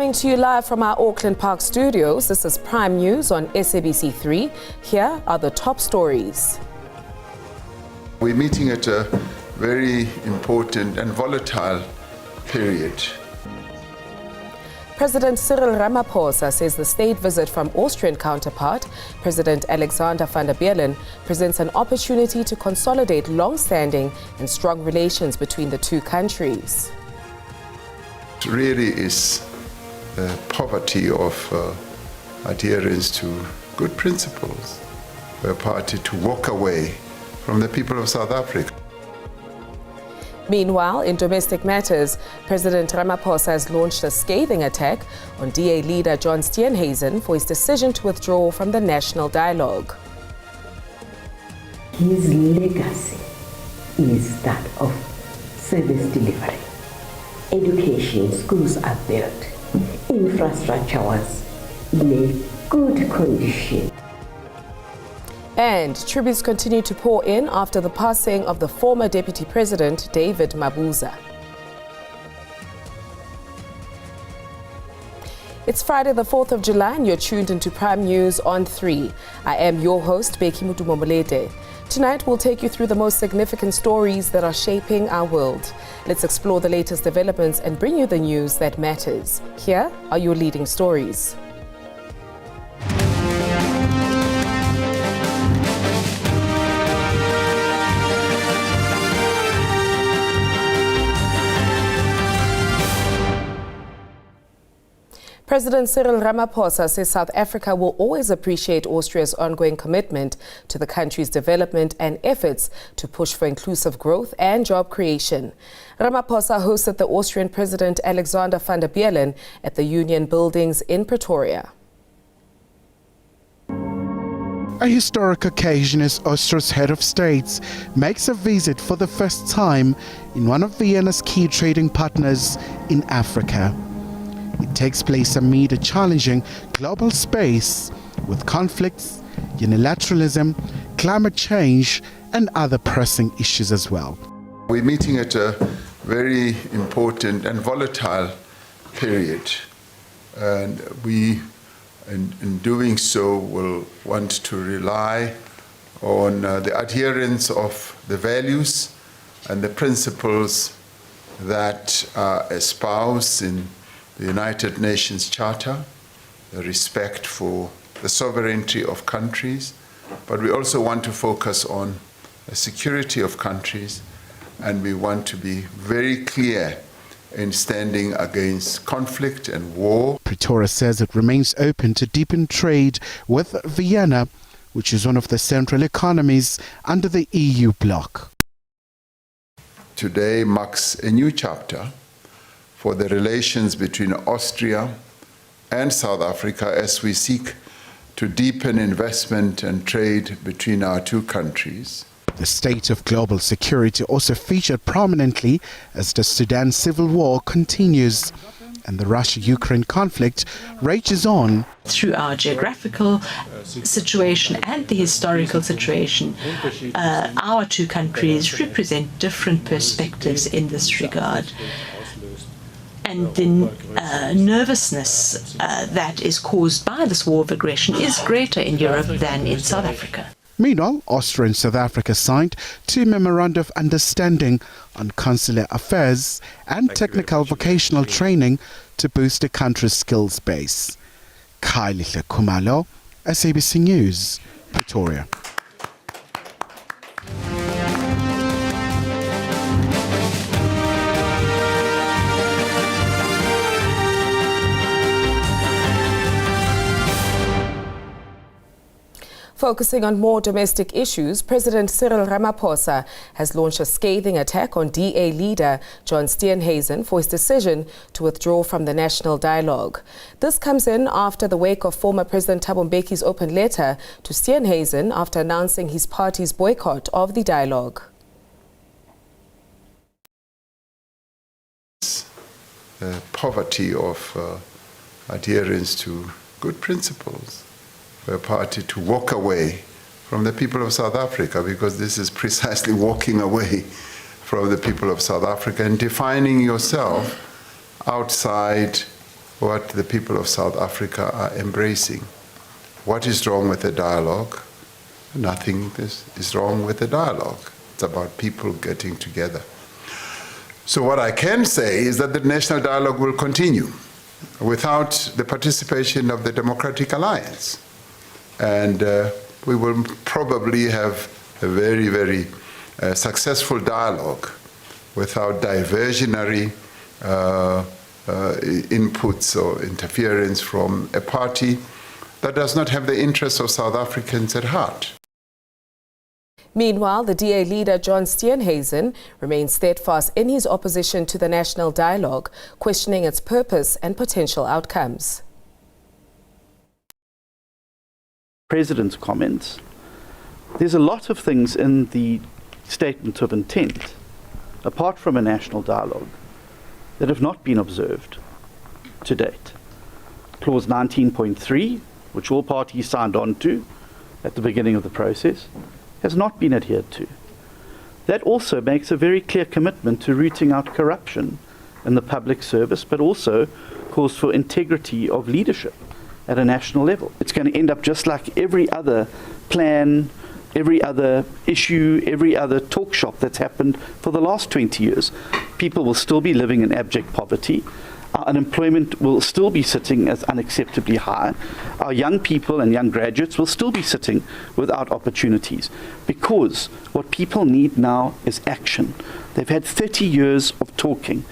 Coming to you live from our Auckland Park studios, this is Prime News on SABC 3. Here are the top stories. We're meeting at a very important and volatile period. President Cyril Ramaphosa says the state visit from Austrian counterpart, President Alexander van der Bellen, presents an opportunity to consolidate long-standing and strong relations between the two countries. It really is poverty of adherence to good principles for a party to walk away from the people of South Africa. Meanwhile, in domestic matters, President Ramaphosa has launched a scathing attack on DA leader John Steenhuisen for his decision to withdraw from the national dialogue. His legacy is that of service delivery. Education, schools are built, infrastructure was in a good condition. And tributes continue to pour in after the passing of the former Deputy President, David Mabuza. It's Friday the 4th of July and you're tuned into Prime News on 3. I am your host, Beki Mutumomolete. Tonight we'll take you through the most significant stories that are shaping our world. Let's explore the latest developments and bring you the news that matters. Here are your leading stories. President Cyril Ramaphosa says South Africa will always appreciate Austria's ongoing commitment to the country's development and efforts to push for inclusive growth and job creation. Ramaphosa hosted the Austrian President Alexander van der Bellen at the Union Buildings in Pretoria. A historic occasion as Austria's head of state makes a visit for the first time in one of Vienna's key trading partners in Africa. It takes place amid a challenging global space with conflicts, unilateralism, climate change, and other pressing issues as well. We're meeting at a very important and volatile period, and we, in doing so, will want to rely on the adherence of the values and the principles that are espoused in the United Nations Charter, the respect for the sovereignty of countries, but we also want to focus on the security of countries, and we want to be very clear in standing against conflict and war. Pretoria says it remains open to deepen trade with Vienna, which is one of the central economies under the EU bloc. Today marks a new chapter for the relations between Austria and South Africa as we seek to deepen investment and trade between our two countries. The state of global security also featured prominently as the Sudan civil war continues and the Russia-Ukraine conflict rages on. Through our geographical situation and the historical situation, our two countries represent different perspectives in this regard. And the nervousness that is caused by this war of aggression is greater in Europe than in South Africa. Meanwhile, Austria and South Africa signed 2 memoranda of understanding on consular affairs and technical vocational training to boost the country's skills base. Kylie Kumalo, SABC News, Pretoria. Focusing on more domestic issues, President Cyril Ramaphosa has launched a scathing attack on DA leader John Steenhuisen for his decision to withdraw from the national dialogue. This comes in after the wake of former President Thabo Mbeki's open letter to Steenhuisen after announcing his party's boycott of the dialogue. Poverty of adherence to good principles for a party to walk away from the people of South Africa, because this is precisely walking away from the people of South Africa and defining yourself outside what the people of South Africa are embracing. What is wrong with the dialogue? Nothing is wrong with the dialogue. It's about people getting together. So what I can say is that the national dialogue will continue without the participation of the Democratic Alliance. And we will probably have a very, very successful dialogue without diversionary inputs or interference from a party that does not have the interests of South Africans at heart. Meanwhile, the DA leader John Steenhuisen remains steadfast in his opposition to the national dialogue, questioning its purpose and potential outcomes. President's comments, there's a lot of things in the statement of intent, apart from a national dialogue, that have not been observed to date. Clause 19.3, which all parties signed on to at the beginning of the process, has not been adhered to. That also makes a very clear commitment to rooting out corruption in the public service, but also calls for integrity of leadership at a national level. It's going to end up just like every other plan, every other issue, every other talk shop that's happened for the last 20 years. People will still be living in abject poverty. Our unemployment will still be sitting as unacceptably high. Our young people and young graduates will still be sitting without opportunities, because what people need now is action. They've had 30 years of talking.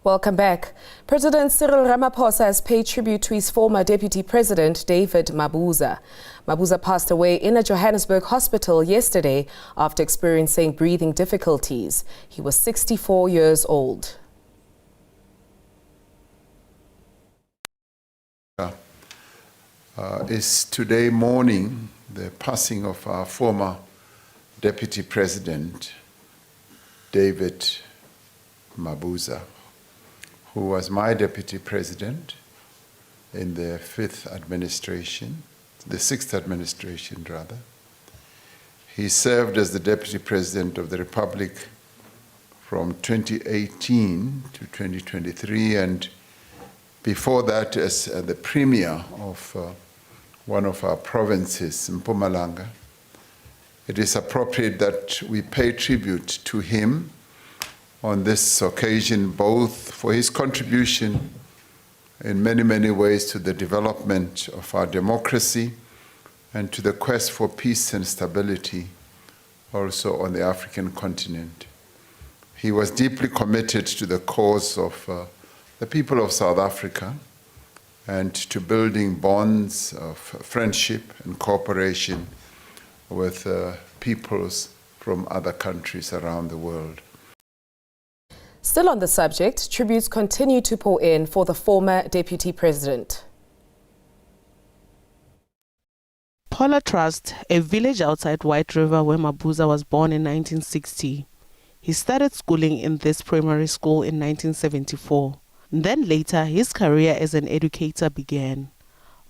Welcome back. President Cyril Ramaphosa has paid tribute to his former deputy president, David Mabuza. Mabuza passed away in a Johannesburg hospital yesterday after experiencing breathing difficulties. He was 64 years old. Is today morning the passing of our former deputy president, David Mabuza, who was my deputy president in the sixth administration rather. He served as the deputy president of the Republic from 2018 to 2023, and before that as the premier of one of our provinces, Mpumalanga. It is appropriate that we pay tribute to him on this occasion, both for his contribution in many, many ways to the development of our democracy and to the quest for peace and stability also on the African continent. He was deeply committed to the cause of the people of South Africa and to building bonds of friendship and cooperation with peoples from other countries around the world. Still on the subject, tributes continue to pour in for the former deputy president. Pola Trust, a village outside White River where Mabuza was born in 1960. He started schooling in this primary school in 1974. Then later, his career as an educator began.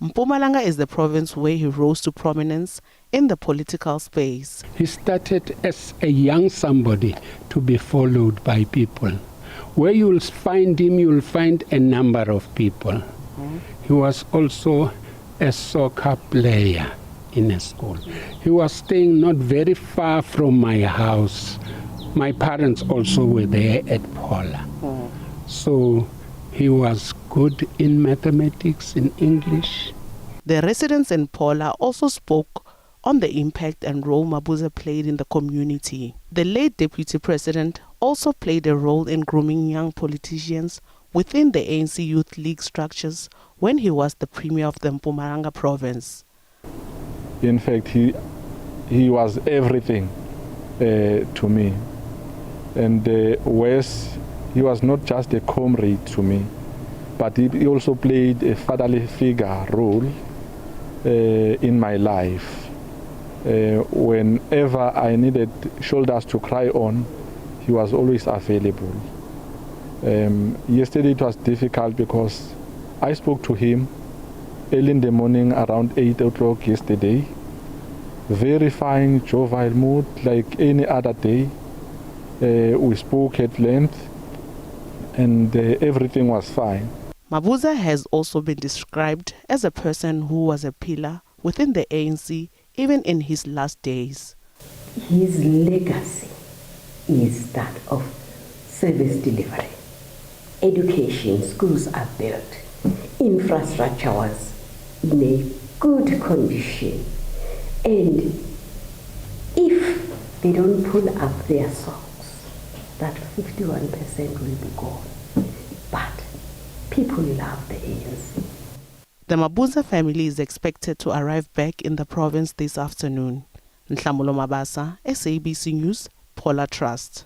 Mpumalanga is the province where he rose to prominence in the political space. He started as a young somebody to be followed by people. Where you'll find him, you'll find a number of people. He was also a soccer player in a school. He was staying not very far from my house. My parents also were there at Pola. So he was good in mathematics, in English. The residents in Pola also spoke on the impact and role Mabuza played in the community. The late deputy president also played a role in grooming young politicians within the ANC Youth League structures when he was the premier of the Mpumalanga province. In fact, he was everything to me. And Wes, he was not just a comrade to me, but he also played a fatherly figure role in my life. Whenever I needed shoulders to cry on, he was always available. Yesterday it was difficult because I spoke to him early in the morning around 8 o'clock yesterday. Very fine, jovial mood like any other day. We spoke at length and everything was fine. Mabuza has also been described as a person who was a pillar within the ANC even in his last days. His legacy is that of service delivery. Education, schools are built, infrastructure was in a good condition, and if they don't pull up their socks, that 51% will be gone. But people love the ANC. The Mabuza family is expected to arrive back in the province this afternoon. Nhlamulo Mabasa, SABC News, Polar Trust.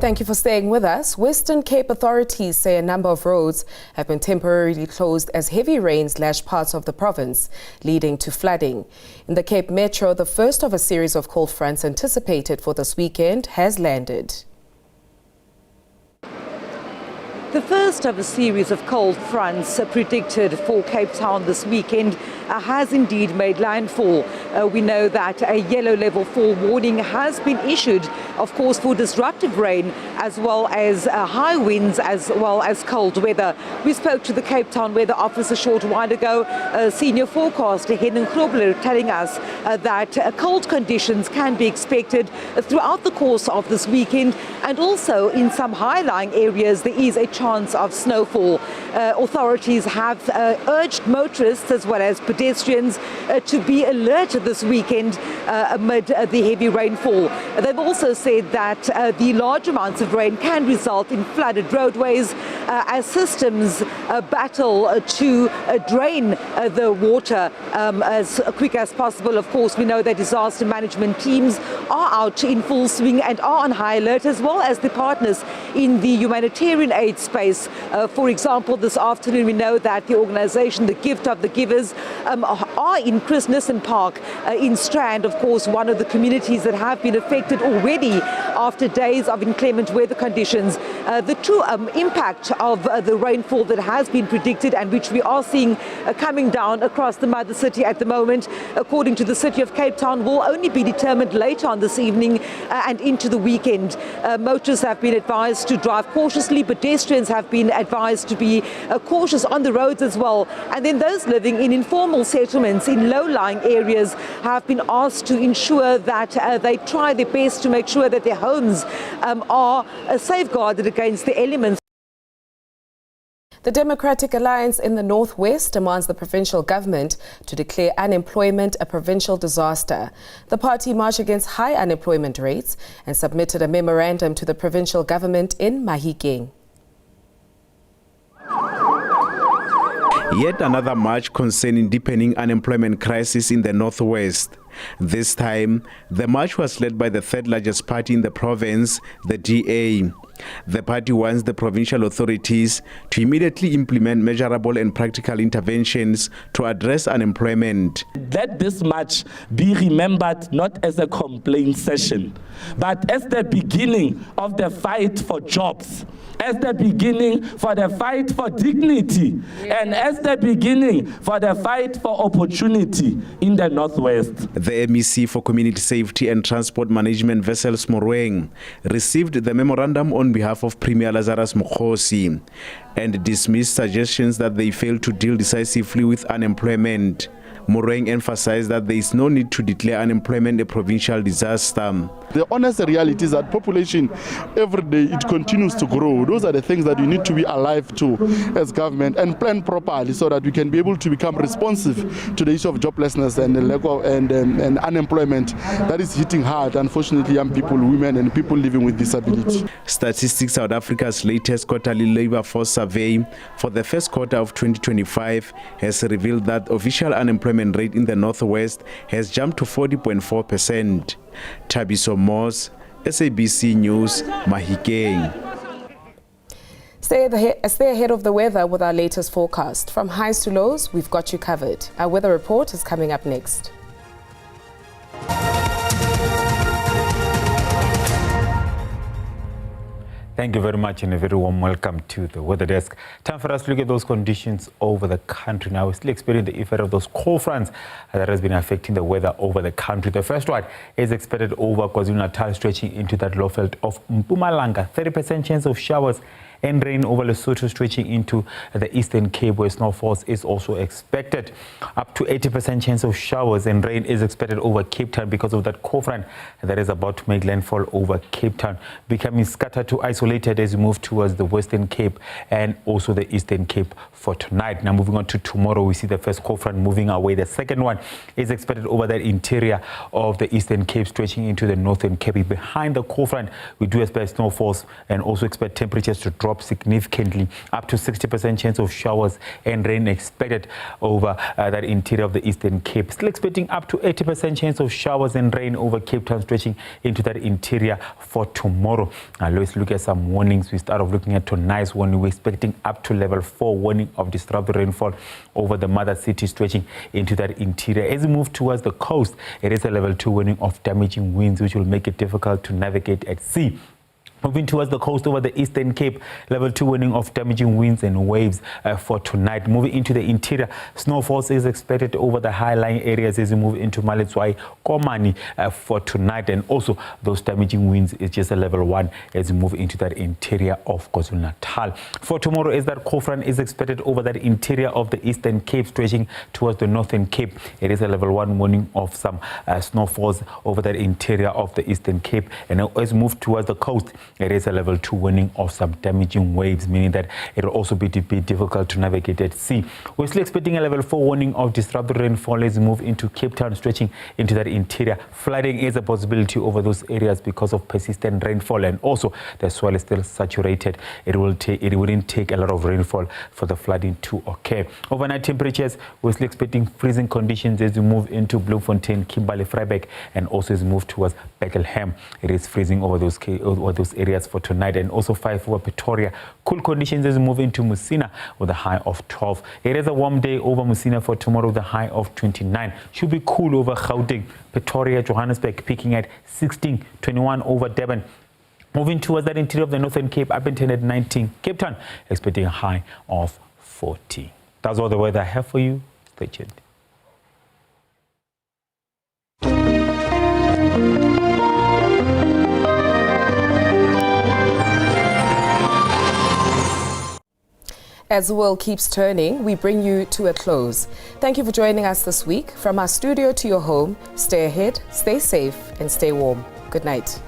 Thank you for staying with us. Western Cape authorities say a number of roads have been temporarily closed as heavy rains lashed parts of the province, leading to flooding. In the Cape Metro, the first of a series of cold fronts anticipated for this weekend has landed. The first of a series of cold fronts predicted for Cape Town this weekend has indeed made landfall. We know that a yellow level 4 warning has been issued, of course, for disruptive rain as well as high winds as well as cold weather. We spoke to the Cape Town weather office a short while ago, senior forecaster Helen Krobler telling us that cold conditions can be expected throughout the course of this weekend, and also in some high-lying areas there is a chance of snowfall. Authorities have urged motorists as well as pedestrians to be alert this weekend amid the heavy rainfall. They've also said that the large amounts of rain can result in flooded roadways as systems battle to drain the water as quick as possible. Of course, we know that disaster management teams are out in full swing and are on high alert, as well as the partners in the humanitarian aid space. For example, this afternoon we know that the organization, the Gift of the Givers, are in Chris Nissen Park in Strand, of course, one of the communities that have been affected already after days of inclement weather conditions. The true impact of the rainfall that has been predicted and which we are seeing coming down across the mother city at the moment, according to the City of Cape Town, will only be determined later on this evening and into the weekend. Motorists have been advised to drive cautiously, pedestrians have been advised to be cautious on the roads as well, and then those living in informal settlements in low-lying areas have been asked to ensure that they try their best to make sure that their homes are safeguarded against the elements. The Democratic Alliance in the Northwest demands the provincial government to declare unemployment a provincial disaster. The party marched against high unemployment rates and submitted a memorandum to the provincial government in Mahikeng. Yet another march concerning deepening unemployment crisis in the Northwest. This time, the march was led by the third largest party in the province, the DA. The party wants the provincial authorities to immediately implement measurable and practical interventions to address unemployment. Let this march be remembered not as a complaint session, but as the beginning of the fight for jobs, as the beginning for the fight for dignity, and as the beginning for the fight for opportunity in the Northwest. The MEC for Community Safety and Transport Management, Wessels Morweng, received the memorandum on behalf of Premier Lazarus Mokhosi and dismissed suggestions that they failed to deal decisively with unemployment. Morweng emphasized that there is no need to declare unemployment a provincial disaster. The honest reality is that population, every day, it continues to grow. Those are the things that we need to be alive to as government and plan properly so that we can be able to become responsive to the issue of joblessness and the lack of and unemployment that is hitting hard, unfortunately, young people, women, and people living with disability. Statistics South Africa's latest quarterly labor force survey for the first quarter of 2025 has revealed that official unemployment unemployment rate in the northwest has jumped to 40.4%. Thabiso Moss, SABC News, Mahikeng. Stay ahead of the weather with our latest forecast. From highs to lows, we've got you covered. Our weather report is coming up next. Thank you very much and a very warm welcome to the weather desk. Time for us to look at those conditions over the country now. We're still experiencing the effect of those cold fronts that has been affecting the weather over the country. The first one is expected over KwaZulu-Natal, stretching into that low belt of Mpumalanga. 30% chance of showers and rain over Lesotho, stretching into the Eastern Cape, where snowfalls is also expected. Up to 80% chance of showers and rain is expected over Cape Town because of that cold front that is about to make landfall over Cape Town, becoming scattered to isolated as we move towards the Western Cape and also the Eastern Cape for tonight. Now moving on to tomorrow, we see the first cold front moving away. The second one is expected over the interior of the Eastern Cape, stretching into the Northern Cape. Behind the cold front, we do expect snowfalls and also expect temperatures to drop significantly. Up to 60% chance of showers and rain expected over that interior of the Eastern Cape. Still expecting up to 80% chance of showers and rain over Cape Town, stretching into that interior for tomorrow. Now let's look at some warnings. We start off looking at tonight's warning. We're expecting up to level 4 warning of disruptive rainfall over the mother city, stretching into that interior. As we move towards the coast, it is a level 2 warning of damaging winds, which will make it difficult to navigate at sea. Moving towards the coast over the Eastern Cape, level 2 warning of damaging winds and waves for tonight. Moving into the interior, snowfalls is expected over the high-lying areas as we move into Maletswai, Komani for tonight. And also those damaging winds is just a level 1 as we move into that interior of KwaZulu-Natal. For tomorrow, as that cold front is expected over that interior of the Eastern Cape, stretching towards the Northern Cape. It is a level 1 warning of some snowfalls over that interior of the Eastern Cape. And as we move towards the coast, it is a level 2 warning of some damaging waves, meaning that it will also be difficult to navigate at sea. We're still expecting a level 4 warning of disruptive rainfall as we move into Cape Town, stretching into that interior. Flooding is a possibility over those areas because of persistent rainfall, and also the soil is still saturated. It wouldn't take a lot of rainfall for the flooding to occur. Overnight temperatures, we're still expecting freezing conditions as we move into Bloemfontein, Kimberley, Vryburg, and also as we move towards Bethlehem. It is freezing over those areas for tonight, and also 5 over Pretoria. Cool conditions as we move into Musina with a high of 12. It is a warm day over Musina for tomorrow with a high of 29. Should be cool over Gauteng, Pretoria, Johannesburg peaking at 16, 21 over Durban. Moving towards that interior of the Northern Cape, Upington at 19. Cape Town expecting a high of 40. That's all the weather I have for you. Stay tuned. As the world keeps turning, we bring you to a close. Thank you for joining us this week. From our studio to your home, stay ahead, stay safe, and stay warm. Good night.